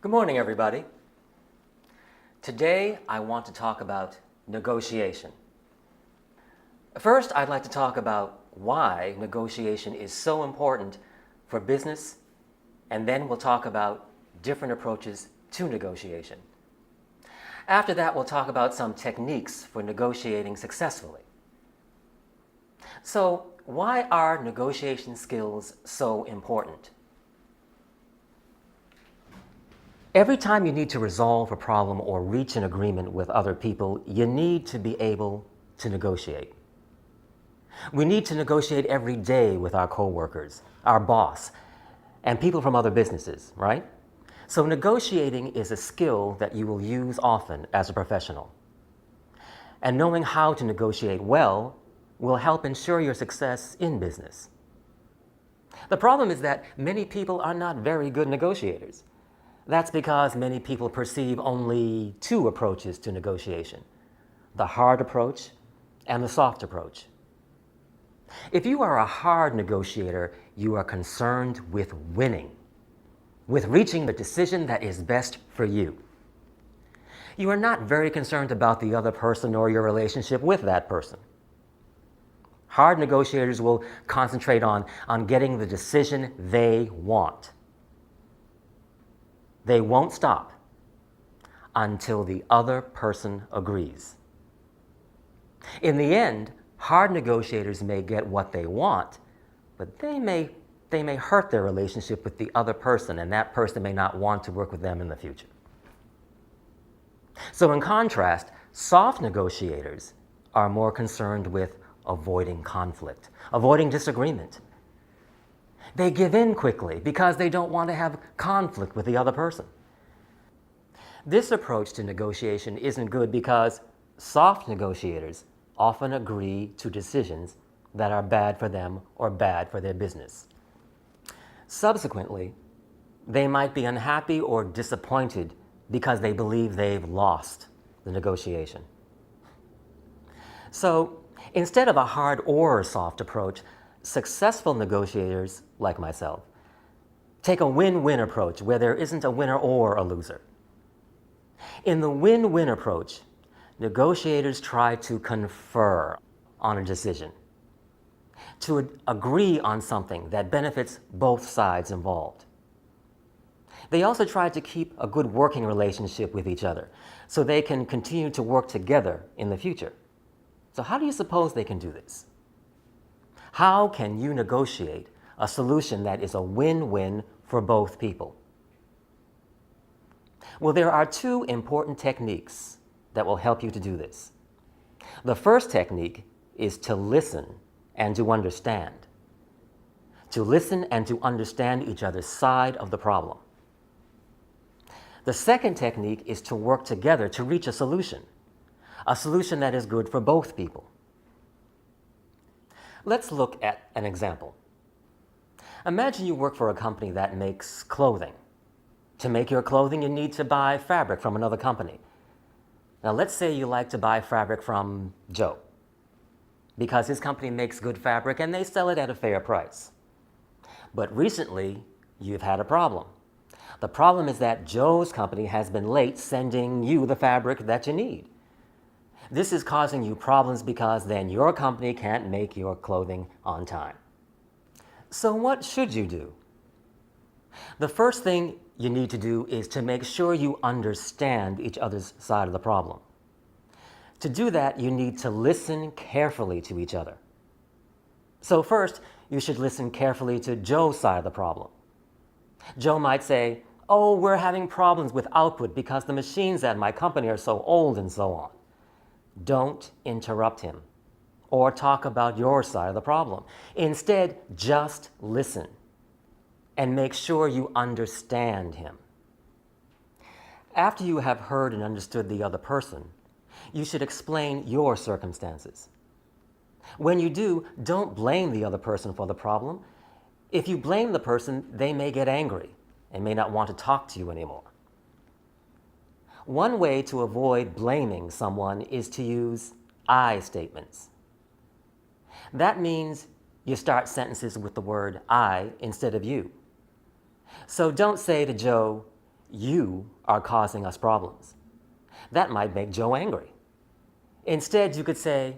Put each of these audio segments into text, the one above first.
Good morning, everybody. Today, I want to talk about negotiation. First, I'd like to talk about why negotiation is so important for business, and then we'll talk about different approaches to negotiation. After that, we'll talk about some techniques for negotiating successfully. So, why are negotiation skills so important? Every time you need to resolve a problem or reach an agreement with other people, you need to be able to negotiate. We need to negotiate every day with our coworkers, our boss, and people from other businesses, right? So negotiating is a skill that you will use often as a professional. And knowing how to negotiate well will help ensure your success in business. The problem is that many people are not very good negotiators. That's because many people perceive only two approaches to negotiation: the hard approach and the soft approach. If you are a hard negotiator, you are concerned with winning, with reaching the decision that is best for you. You are not very concerned about the other person or your relationship with that person. Hard negotiators will concentrate on getting the decision they want. They won't stop until the other person agrees. In the end, hard negotiators may get what they want, but they may hurt their relationship with the other person, and that person may not want to work with them in the future. So in contrast, soft negotiators are more concerned with avoiding conflict, avoiding disagreement. They give in quickly because they don't want to have conflict with the other person. This approach to negotiation isn't good because soft negotiators often agree to decisions that are bad for them or bad for their business. Subsequently, they might be unhappy or disappointed because they believe they've lost the negotiation. So instead of a hard or soft approach, successful negotiators, like myself, take a win-win approach where there isn't a winner or a loser. In the win-win approach, negotiators try to confer on a decision, to agree on something that benefits both sides involved. They also try to keep a good working relationship with each other so they can continue to work together in the future. So how do you suppose they can do this? How can you negotiate a solution that is a win-win for both people? Well, there are two important techniques that will help you to do this. The first technique is to listen and to understand. To listen and to understand each other's side of the problem. The second technique is to work together to reach a solution that is good for both people. Let's look at an example. Imagine you work for a company that makes clothing. To make your clothing, you need to buy fabric from another company. Now, let's say you like to buy fabric from Joe because his company makes good fabric and they sell it at a fair price. But recently, you've had a problem. The problem is that Joe's company has been late sending you the fabric that you need. This is causing you problems because then your company can't make your clothing on time. So what should you do? The first thing you need to do is to make sure you understand each other's side of the problem. To do that, you need to listen carefully to each other. So first, you should listen carefully to Joe's side of the problem. Joe might say, "Oh, we're having problems with output because the machines at my company are so old," and so on. Don't interrupt him or talk about your side of the problem. Instead, just listen and make sure you understand him. After you have heard and understood the other person, you should explain your circumstances. When you do, don't blame the other person for the problem. If you blame the person, they may get angry and may not want to talk to you anymore. One way to avoid blaming someone is to use I statements. That means you start sentences with the word I instead of you. So don't say to Joe, you are causing us problems. That might make Joe angry. Instead, you could say,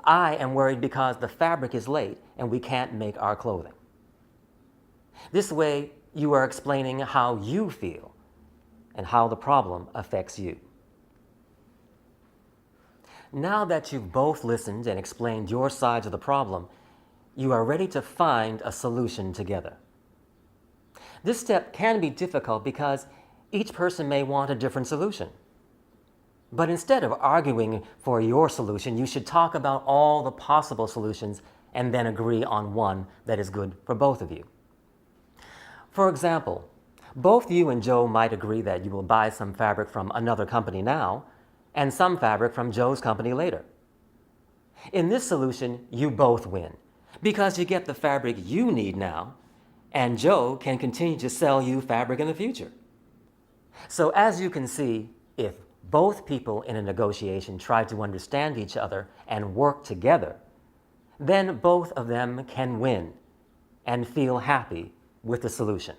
I am worried because the fabric is late and we can't make our clothing. This way, you are explaining how you feel and how the problem affects you. Now that you've both listened and explained your sides of the problem, you are ready to find a solution together. This step can be difficult because each person may want a different solution. But instead of arguing for your solution, you should talk about all the possible solutions and then agree on one that is good for both of you. For example, both you and Joe might agree that you will buy some fabric from another company now and some fabric from Joe's company later. In this solution, you both win because you get the fabric you need now, and Joe can continue to sell you fabric in the future. So as you can see, if both people in a negotiation try to understand each other and work together, then both of them can win and feel happy with the solution.